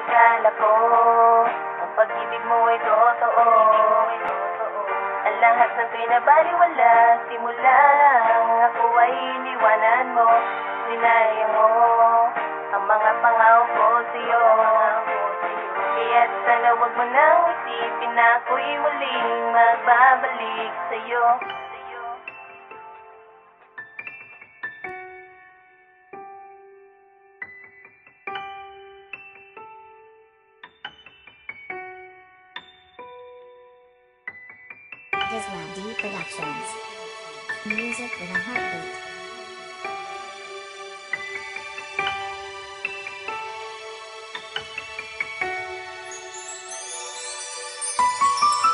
akala ko ang pag-ibig mo ay totoo. Ang lahat ng pinabaliwala, simula lang ako ay iniwanan mo. Sinayang mo ang mga pangako ko sa'yo. Kaya't sana wag mo nang isipin na ako'y muling magbabalik sa'yo. Isla D Productions. Music with a heartbeat.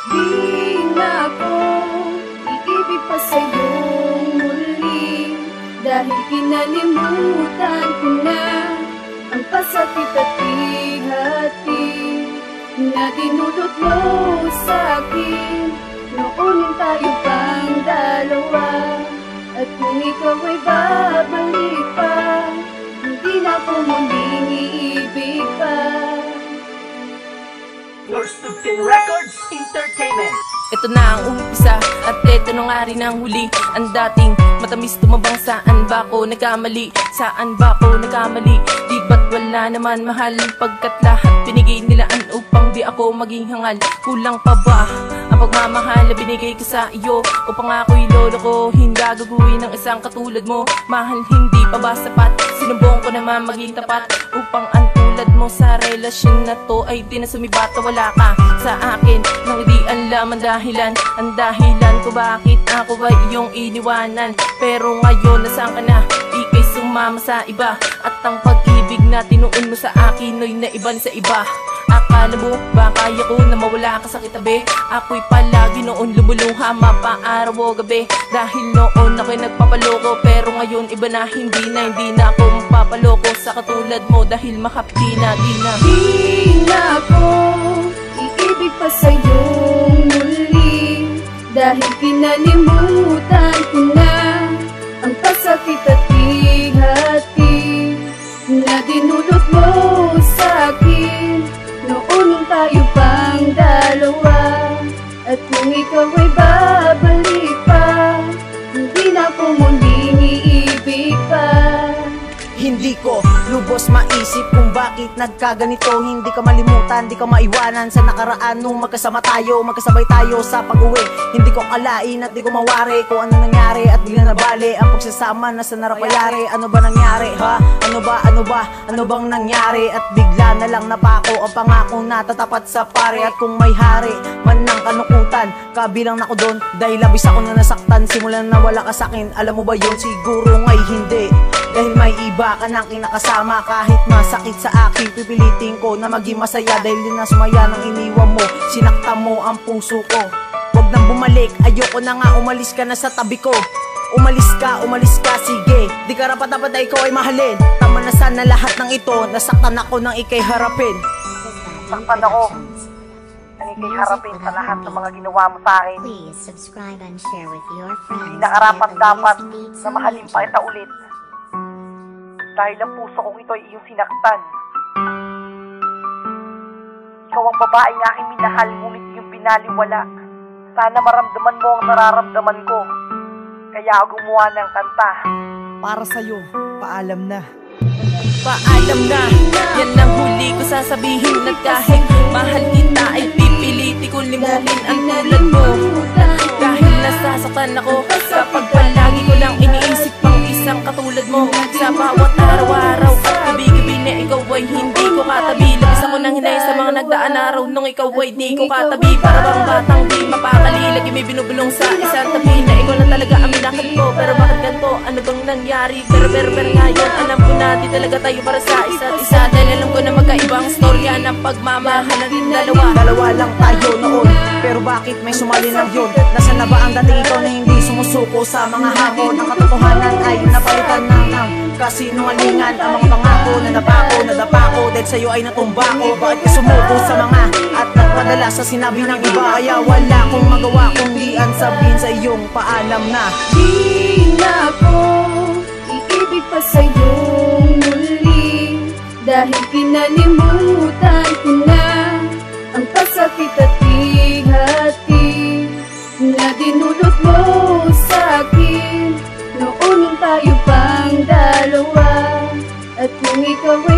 Di na ako iibig pa sa'yo muli, dahil kinalimutan ko na ang pasakit at bighati na dinulot mo sa'kin noon tayo pang dalawa. At kung ikaw ay babalik pa, hindi na ako muling iibig pa. First to 10 Records Entertainment. Ito na ang umpisa at ito na nga rin ang huli. Ang dating matamis tumabang, saan ba ako nagkamali? Saan ba ako nagkamali? Di ba't wala naman mahal, pagkat lahat binigay nilaan upang di ako maging hangal. Kulang pa ba ang pagmamahal na binigay ko sa iyo? Upang ako'y lolokohin, gagaguhin ng isang katulad mo. Mahal, hindi pa ba sapat? Sinumbong ko naman maging tapat upang ang tulad mo sa relasyon na to ay di na sumibata. Wala ka sa akin nang di alam ang dahilan. Ang dahilan ko bakit ako ba iyong iniwanan. Pero ngayon nasaan ka na? Ika'y sumama sa iba. At ang pag-ibig na tinuon mo sa akin ay naiban sa iba. Akala mo ba kaya ko na mawala ka sa kitabi? Ako'y palagi noon lumuluha mapaaraw o gabi. Dahil noon ako'y nagpapaloko, pero ngayon iba na, hindi na ako mapapaloko sa katulad mo. Dahil makapti na, di na ako iibig pa sa'yo muli, dahil kinalimutan ko na ang pasakit at bighati na dinulot mo sa'kin noon tayo pang dalawa. At kung ikaw ay babalik pa, hindi na ako muling iibig pa. Hindi ko lubos maisip kung bakit nagkaganito. Hindi ka malimutan, di ka maiwanan sa nakaraan nung magkasama tayo, magkasabay tayo sa pag-uwi. Hindi ko kalain at di ko mawari kung ano nangyari at bigla nabali ang pagsasama na sa narapayari. Ano ba nangyari ha? Ano bang nangyari? At bigla na lang napako ang pangako na tatapat sa pare. At kung may hari man ng kanukutan, kabilang na ko doon, dahil labis ako na nasaktan simulan na wala ka sakin. Alam mo ba yun? Siguro nga'y hindi, dahil may iba ka nang kinakasama. Kahit masakit sa akin, pipilitin ko na maging masaya, dahil din na sumaya nang iniwan mo, sinaktan mo ang puso ko. Huwag nang bumalik, ayoko na nga, umalis ka na sa tabi ko. Umalis ka, sige. Di ka rapat-dapat na ikaw ay mahalin. Tama na sana lahat ng ito, nasaktan ako nang ikay harapin. Saktan ako nang ikay harapin sa lahat ng mga ginawa mo sa akin. Please subscribe and share with your friends. Hindi nakarapat-dapat na mahalin pa kita ulit, dahil ang puso kong ito ay iyong sinaktan. Ikaw ang babaeng aking minahal, ngunit iyong binaliwala. Sana maramdaman mo ang nararamdaman ko, kaya ako gumawa ng kanta. Para sa'yo, paalam na. paalam na. Yan ang huli ko sasabihin, at kahit mahal kita ay pipiliti ko limutin ang tulad mo. Dahil nasasaktan ako kapag palagi ko lang iniisip pang isang katulad mo. Sa bawat araw-araw at gabi-gabi na ikaw ay hindi ko katabi. Labis ako nang hinay sa mga nagdaan araw nung ikaw ay di ko katabi. Para bang batang di mapakali, lagi may binubulong sa isang tabi na ikaw na talaga ang minahal ko. Pero bakit ganito? Ano bang nangyari? Pero ngayon alam ko na di talaga tayo para sa isa't isa. Dahil alam ko na magkaibang storya ng pagmamahal natin dalawa. Dalawa lang tayo noon, pero bakit may sumali na yun? Nasaan na ba ang dating ikaw na hindi sumusuko sa mga hamon? Ang katotohanan ay napalitan na ng kasinungalingan. Ang mga pangako na nadapa ko dahil sa'yo ay natumba ko. Bakit ka sumuko sa mga at nagpadala sa sinabi ng iba? Kaya wala akong magawa kundi ang sabihin sa iyong paalam na. Di na ako iibig pa sa'yo muli, dahil kinalimutan kita hati na dinulot mo sa'kin noon nung tayo pang dalawa. At kung ikaw ay